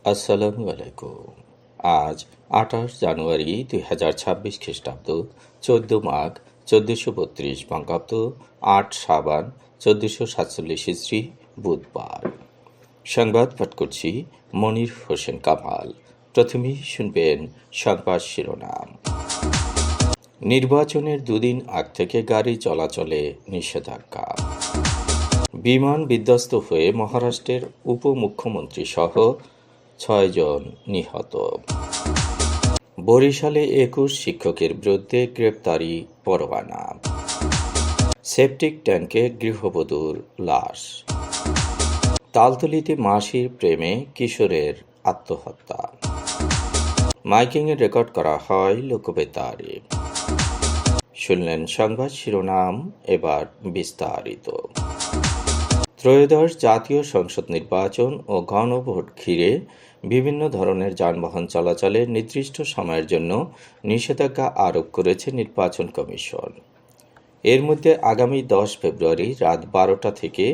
আসসালামু আলাইকুম। আজ 28 জানুয়ারি 2026 খ্রিস্টাব্দ, 14 মাঘ 1432 বঙ্গাব্দ, 8 সাবান 1447 ইসরি, বুধবার। সংবাদ পাঠ করছি মনির হোসেন কামাল। প্রথমেই শুনবেন সংবাদ শিরোনাম। নির্বাচনের দুদিন আগ থেকে গাড়ি চলাচলে নিষেধাজ্ঞা। বিমান বিধ্বস্ত হয়ে মহারাষ্ট্রের উপমুখ্যমন্ত্রী সহ 6 জন নিহত। বরিশালে 21 শিক্ষকের বিরুদ্ধে গ্রেপ্তারি পরোয়ানা। সেপটিক ট্যাঙ্কে গৃহবধূর লাশ। তালতলিতে মাসির প্রেমে কিশোরের আত্মহত্যা। মাইকিংয়ে রেকর্ড করা হয় লোকবেতারে। শুনলেন সংবাদ শিরোনাম, এবার বিস্তারিত। ত্রয়োদশ জাতীয় সংসদ নির্বাচন ও গণভোট ঘিরে বিভিন্ন ধরনের যানবাহন চলাচলে নির্দিষ্ট সময়ের জন্য নিষেধাজ্ঞা আরোপ করেছে নির্বাচন কমিশন। এর মধ্যে আগামী 10 ফেব্রুয়ারি রাত 12টা থেকে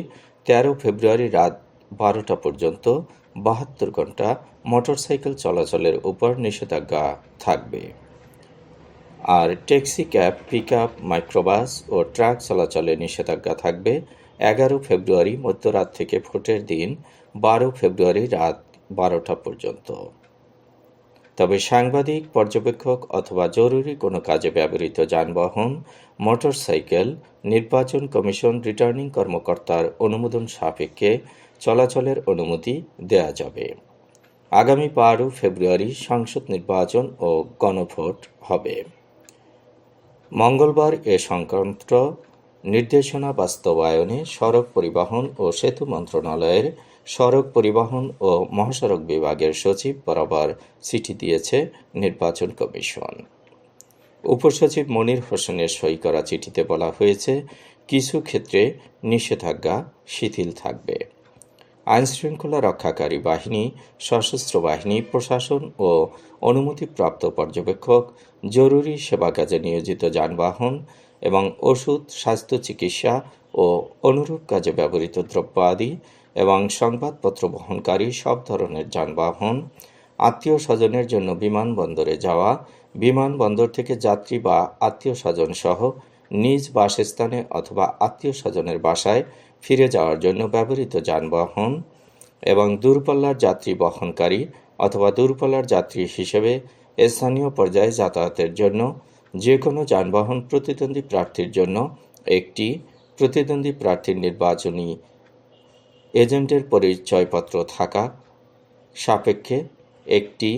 13 ফেব্রুয়ারি রাত 12টা পর্যন্ত 72 ঘন্টা মোটরসাইকেল চলাচলের উপর নিষেধাজ্ঞা থাকবে। আর ট্যাক্সি, ক্যাব, পিকআপ, মাইক্রোবাস ও ট্রাক চলাচলে নিষেধাজ্ঞা থাকবে 11 ফেব্রুয়ারি মধ্যরাত থেকে ভোটের দিন 12 ফেব্রুয়ারি রাত 12টা পর্যন্ত। তবে সাংবাদিক, পর্যবেক্ষক অথবা জরুরি কোনো কাজে ব্যবহৃত যানবাহন, মোটরসাইকেল নির্বাচন কমিশন রিটার্নিং কর্মকর্তার অনুমোদন সাপেক্ষে চলাচলের অনুমতি দেয়া যাবে। আগামী 12 ফেব্রুয়ারি সংসদ নির্বাচন ও গণভোট হবে। মঙ্গলবার এ সংক্রান্ত নির্দেশনা বাস্তবায়নে সড়ক পরিবহন ও সেতু মন্ত্রণালয়ের সড়ক পরিবহন ও মহাসড়ক বিভাগের সচিব বরাবর চিঠি দিয়েছে নির্বাচন কমিশন। উপসচিব মনির হোসেনের সই করা চিঠিতে বলা হয়েছে, কিছু ক্ষেত্রে নিষেধাজ্ঞা শিথিল থাকবে। আইনশৃঙ্খলা রক্ষাকারী বাহিনী, সশস্ত্র বাহিনী, প্রশাসন ও অনুমতিপ্রাপ্ত পর্যবেক্ষক, জরুরি সেবা কাজে নিয়োজিত যানবাহন এবং ওষুধ, স্বাস্থ্য চিকিৎসা ও অনুরূপ কাজে ব্যবহৃত দ্রব্য আদি এবং সংবাদপত্র বহনকারী সব ধরনের যানবাহন, আত্মীয় স্বজনের জন্য বিমানবন্দরে যাওয়া, বিমানবন্দর থেকে যাত্রী বা আত্মীয় স্বজন সহ নিজ বাসস্থানে অথবা আত্মীয় স্বজনের বাসায় ফিরে যাওয়ার জন্য ব্যবহৃত যানবাহন এবং দূরপাল্লার যাত্রী বহনকারী অথবা দূরপাল্লার যাত্রী হিসেবে স্থানীয় পর্যায়ে যাতায়াতের জন্য যে কোনো যানবাহন প্রতিদ্বন্দ্বী প্রার্থীর জন্য একটি, প্রতিদ্বন্দ্বী প্রার্থীর নির্বাচনী এজেন্টের পরিচয়পত্র থাকা সাপেক্ষে একটি,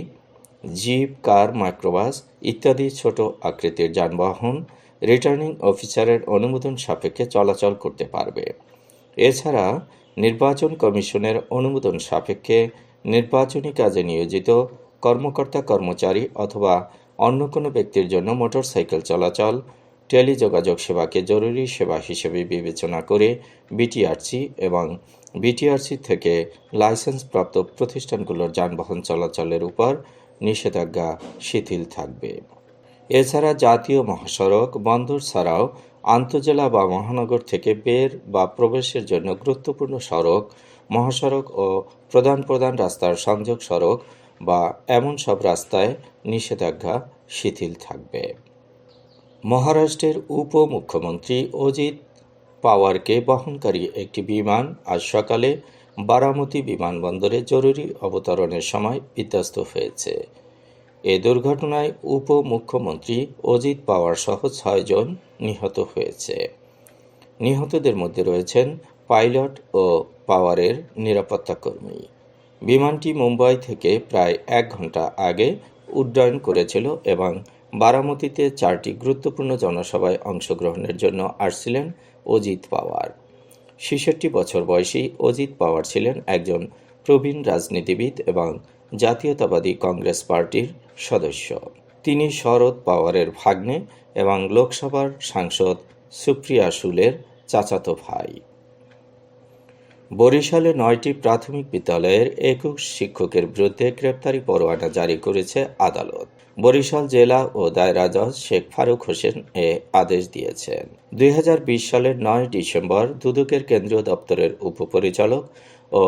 জিপ, কার, মাইক্রোবাস ইত্যাদি ছোট আকৃতির যানবাহন রিটার্নিং অফিসারের অনুমোদন সাপেক্ষে চলাচল করতে পারবে। এছাড়া নির্বাচন কমিশনের অনুমোদন সাপেক্ষে নির্বাচনী কাজে নিয়োজিত কর্মকর্তা, কর্মচারী অথবা অন্য কোনো ব্যক্তির জন্য মোটরসাইকেল চলাচল, টেলিযোগাযোগ সেবাকে জরুরি সেবা হিসেবে বিবেচনা করে বিটিআরসি এবং বিটিআরসি থেকে লাইসেন্সপ্রাপ্ত প্রতিষ্ঠানগুলোর যানবাহন চলাচলের উপর নিষেধাজ্ঞা শিথিল থাকবে। এছাড়া জাতীয় মহাসড়ক, বন্দর ছাড়াও আন্তজেলা বা মহানগর থেকে বের বা প্রবেশের জন্য গুরুত্বপূর্ণ সড়ক, মহাসড়ক ও প্রধান প্রধান রাস্তার সংযোগ সড়ক বা এমন সব রাস্তায় নিষেধাজ্ঞা শিথিল থাকবে। মহারাষ্ট্রের উপমুখ্যমন্ত্রী অজিত পাওয়ারকে বহনকারী একটি বিমান আজ সকালে বারামতি বিমানবন্দরে জরুরি অবতরণের সময় বিধ্বস্ত হয়েছে। এ দুর্ঘটনায় উপমুখ্যমন্ত্রী অজিত পাওয়ার সহ 6 জন নিহত হয়েছে। নিহতদের মধ্যে রয়েছেন পাইলট ও পাওয়ারের নিরাপত্তা কর্মী। বিমানটি মুম্বাই থেকে প্রায় 1 ঘন্টা আগে উড্ডয়ন করেছিল এবং বারামতিতে 4টি গুরুত্বপূর্ণ জনসভায় অংশগ্রহণের জন্য আসছিলেন অজিত পাওয়ার। 66 বছর বয়সী অজিত পাওয়ার ছিলেন একজন প্রবীণ রাজনীতিবিদ এবং জাতীয়তাবাদী কংগ্রেস পার্টির সদস্য। তিনি শরদ পাওয়ারের ভাগ্নে এবং লোকসভার সাংসদ সুপ্রিয়া সুলের চাচাতো ভাই। বরিশালে ৯টি প্রাথমিক বিদ্যালয়ের ২১ শিক্ষকের বিরুদ্ধে গ্রেপ্তারি পরোয়ানা জারি করেছে আদালত। বরিশাল জেলা ও দায়রা জজ শেখ ফারুক হোসেন এ আদেশ দিয়েছেন। ২০২০ সালের ৯ ডিসেম্বর দুদকের কেন্দ্রীয় দপ্তরের উপপরিচালক ও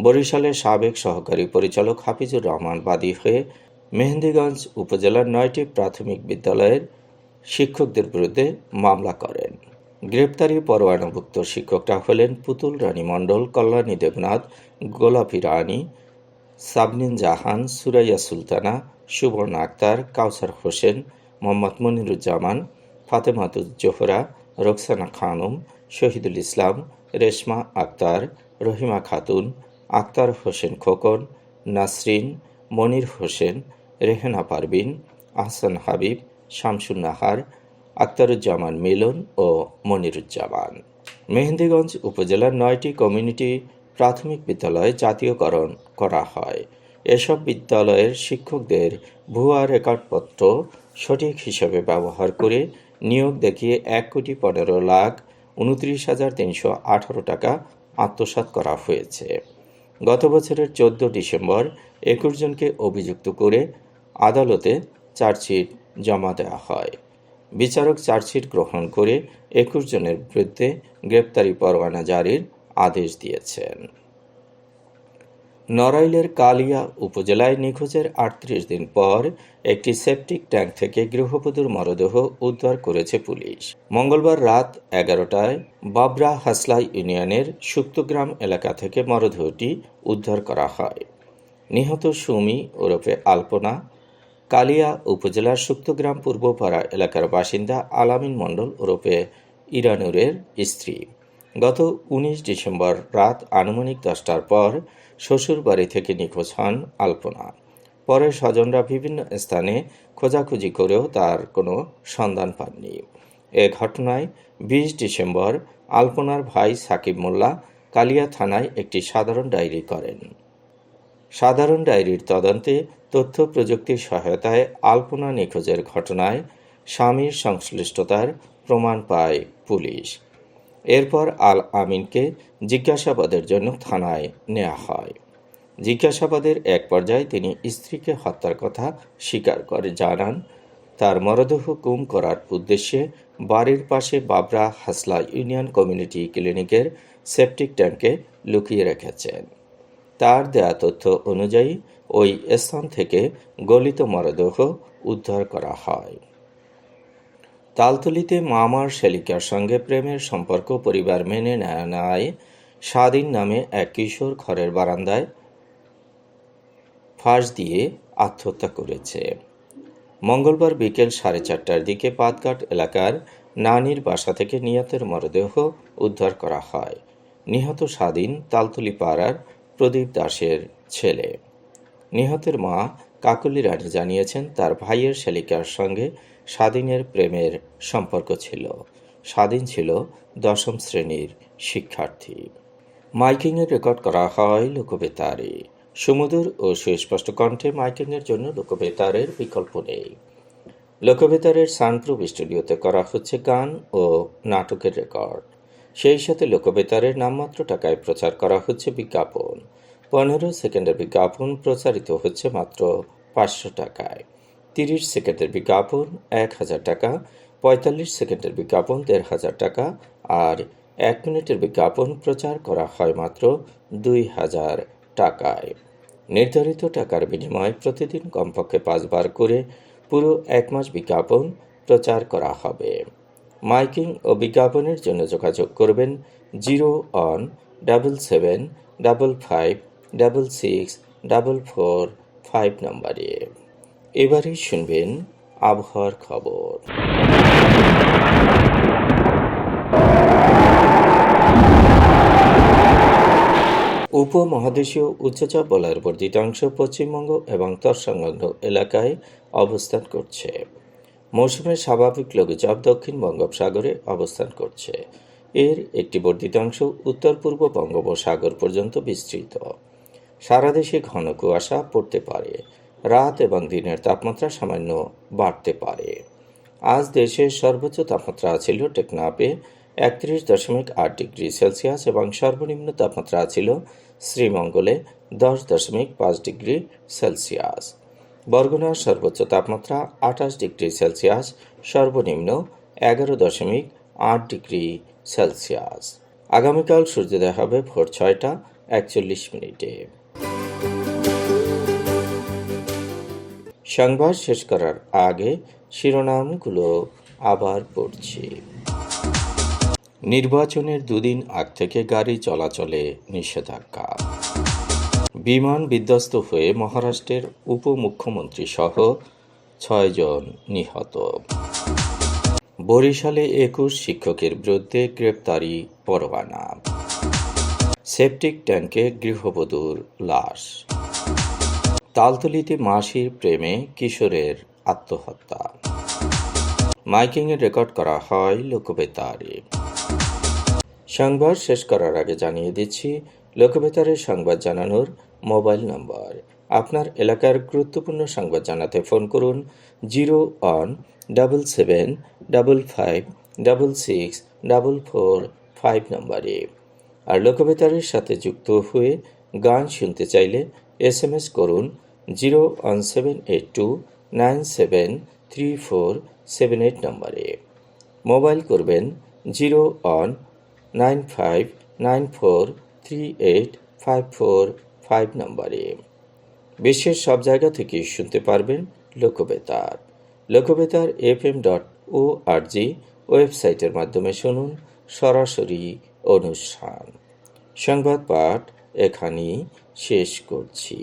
বরিশালের সাবেক সহকারী পরিচালক হাফিজুর রহমান বাদী হয়ে মেহেন্দিগঞ্জ উপজেলার ৯টি প্রাথমিক বিদ্যালয়ের শিক্ষকদের বিরুদ্ধে মামলা করেন। গ্রেপ্তারি পরোয়ানাভুক্ত শিক্ষকরা হলেন পুতুল রানী মণ্ডল, কল্যাণী দেবনাথ, গোলাপী রানী, সাবনিন জাহান, সুরাইয়া সুলতানা, সুবর্ণা আক্তার, কাউসার হোসেন, মোহাম্মদ মনিরুজ্জামান, ফাতেমাতুজ জোহরা, রোকসানা খানম, শহীদুল ইসলাম, রেশমা আক্তার, রহিমা খাতুন, আক্তার হোসেন খোকন, নাসরিন, মনির হোসেন, রেহেনা পারভিন, আহসান হাবিব, শামসুন নাহার, আক্তারুজ্জামান মিলন ও মনিরুজ্জামান। মেহেন্দিগঞ্জ উপজেলার ৯টি কমিউনিটি প্রাথমিক বিদ্যালয় জাতীয়করণ করা হয়। এসব বিদ্যালয়ের শিক্ষকদের ভুয়া রেকর্ডপত্র সঠিক হিসাবে ব্যবহার করে নিয়োগ দেখিয়ে ১,১৫,২৯,৩১৮ টাকা আত্মসাৎ করা হয়েছে। গত বছরের ১৪ ডিসেম্বর ২১ জনকে অভিযুক্ত করে আদালতে চার্জশিট জমা দেওয়া হয়। বিচারক চার্জশিট গ্রহণ করে ২১ জনের বিরুদ্ধে গ্রেপ্তারি পরোয়ানা জারির আদেশ দিয়েছেন। নড়াইলের কালিয়া উপজেলায় নিখোঁজের ৩৮ দিন পর একটি সেপটিক ট্যাঙ্ক থেকে গৃহবধূর মরদেহ উদ্ধার করেছে পুলিশ। মঙ্গলবার রাত ১১টায় বাবরা হাসলা ইউনিয়নের সুক্তগ্রাম এলাকা থেকে মরদেহটি উদ্ধার করা হয়। নিহত সুমি ওরফে আলপনা কালিয়া উপজেলার সুক্তগ্রাম পূর্বপাড়া এলাকার বাসিন্দা আলামিন মণ্ডল ওরফে ইরানুরের স্ত্রী। গত ১৯ ডিসেম্বর রাত আনুমানিক ১০টার পর শ্বশুর বাড়ি থেকে নিখোঁজ হন আলপনা। পরে স্বজনরা বিভিন্ন স্থানে খোঁজাখুঁজি করেও তার কোনো সন্ধান পাননি। এ ঘটনায় ২০ ডিসেম্বর আলপনার ভাই সাকিব মোল্লা কালিয়া থানায় একটি সাধারণ ডায়েরি করেন। সাধারণ ডায়েরির তদন্তে তথ্য প্রযুক্তির সহায়তায় আলপনা নিখোঁজের ঘটনায় স্বামীর সংশ্লিষ্টতার প্রমাণ পায় পুলিশ। এরপর আল আমিনকে জিজ্ঞাসাবাদের জন্য থানায় নেওয়া হয়। জিজ্ঞাসাবাদের এক পর্যায়ে তিনি স্ত্রীকে হত্যার কথা স্বীকার করে জানান তার মরদেহ গুম করার উদ্দেশ্যে বাড়ির পাশে বাবরা হাসলা ইউনিয়ন কমিউনিটি ক্লিনিকের সেপটিক ট্যাঙ্কে লুকিয়ে রেখেছেন। তার দেয়া তথ্য অনুযায়ী ওই স্থান থেকে গলিত মরদেহ উদ্ধার করা হয়। তালতলীতে মামার শ্যালিকার সঙ্গে প্রেমের সম্পর্ক পরিবার মেনে নেয় স্বাধীন নামে এক কিশোর ঘরের বারান্দায় ফাঁস দিয়ে আত্মহত্যা করেছে। মঙ্গলবার বিকেল ৪:৩০টার দিকে পাতঘাট এলাকার নানির বাসা থেকে নিহতের মরদেহ উদ্ধার করা হয়। নিহত স্বাধীন তালতলী পাড়ার প্রদীপ দাসের ছেলে। নিহতের মা কাকলি রানী জানিয়েছেন তার ভাইয়ের শ্যালিকার সঙ্গে স্বাধীনের প্রেমের সম্পর্ক ছিল। স্বাধীন ছিল ১০ম শ্রেণীর শিক্ষার্থী। মাইকিংয়ের রেকর্ড করা হয় লোকবেতারে। সুমধুর ও সুস্পষ্ট কণ্ঠে মাইকিংয়ের জন্য লোকবেতারের বিকল্প নেই। লোকবেতারের সাউন্ডপ্রুফ স্টুডিওতে করা হচ্ছে গান ও নাটকের রেকর্ড। সেই সাথে লোকবেতারের নামমাত্র টাকায় প্রচার করা হচ্ছে বিজ্ঞাপন। ১৫ সেকেন্ডের বিজ্ঞাপন প্রচারিত হচ্ছে মাত্র ৫০০ টাকায়। ৩০ সেকেন্ডের বিজ্ঞাপন ১,০০০ টাকা, ৪৫ সেকেন্ডের বিজ্ঞাপন ১,৫০০ টাকা আর ১ মিনিটের বিজ্ঞাপন প্রচার করা হয় মাত্র ২,০০০ টাকায়। নির্ধারিত টাকার বিনিময়ে প্রতিদিন কমপক্ষে ৫ বার করে পুরো ১ মাস বিজ্ঞাপন প্রচার করা হবে। মাইকিং ও বিজ্ঞাপনের জন্য যোগাযোগ করবেন 0-1-755-666-445 নম্বরে। এবারে শুনবেন আবহাওয়ার খবর। উপমহাদেশীয় উচ্চচাপ বলয়ের বর্ধিত অংশ পশ্চিমবঙ্গ এবং তৎসংলগ্ন এলাকায় অবস্থান করছে। মৌসুমের স্বাভাবিক লঘুচাপ দক্ষিণ বঙ্গোপসাগরে অবস্থান করছে। এর একটি বর্ধিত অংশ উত্তর পূর্ব বঙ্গোপসাগর পর্যন্ত বিস্তৃত। সারা দেশে ঘন কুয়াশা পড়তে পারে। রাত এবং দিনের তাপমাত্রা সামান্য বাড়তে পারে। আজ দেশের সর্বোচ্চ তাপমাত্রা ছিল টেকনাফে 31.8 ডিগ্রি সেলসিয়াস এবং সর্বনিম্ন তাপমাত্রা ছিল শ্রীমঙ্গলে 10.5 ডিগ্রি সেলসিয়াস। বরগুনার সর্বোচ্চ তাপমাত্রা 28 ডিগ্রি সেলসিয়াস, সর্বনিম্ন 11.8 ডিগ্রি সেলসিয়াস। আগামীকাল সূর্যোদয় হবে ভোর 6টা 41 মিনিটে। সংবাদ শেষ করার আগে শিরোনামগুলো আবার পড়ছি। নির্বাচনের দুদিন আগ থেকে গাড়ি চলাচলে নিষেধাজ্ঞা। বিমান বিধ্বস্ত হয়ে মহারাষ্ট্রের উপমুখ্যমন্ত্রী সহ 6 জন নিহত। বরিশালে 21 শিক্ষকের বিরুদ্ধে গ্রেপ্তারি পরোয়ানা। সেপটিক ট্যাঙ্কে গৃহবধূর লাশ। তালতলিতে মাসির প্রেমে কিশোরের আত্মহত্যা। মাইকিংয়ে রেকর্ড করা হয় লোকবেতারে। সংবাদ শেষ করার আগে জানিয়ে দিচ্ছি লোকবেতারের সংবাদ জানানোর মোবাইল নম্বর। আপনার এলাকার গুরুত্বপূর্ণ সংবাদ জানাতে ফোন করুন 017755664445 নম্বরে। আর লোকবেতারের সাথে যুক্ত হয়ে গান শুনতে চাইলে SMS করুন 01782973478 নম্বরে। মোবাইল করবেন 01959438545 নম্বরে। বিশ্বের সব জায়গা থেকে শুনতে পারবেন লোকবেতার। লোকবেতার FM.org ওয়েবসাইটের মাধ্যমে শুনুন সরাসরি অনুষ্ঠান। সংবাদ পাঠ এখানেই শেষ করছি।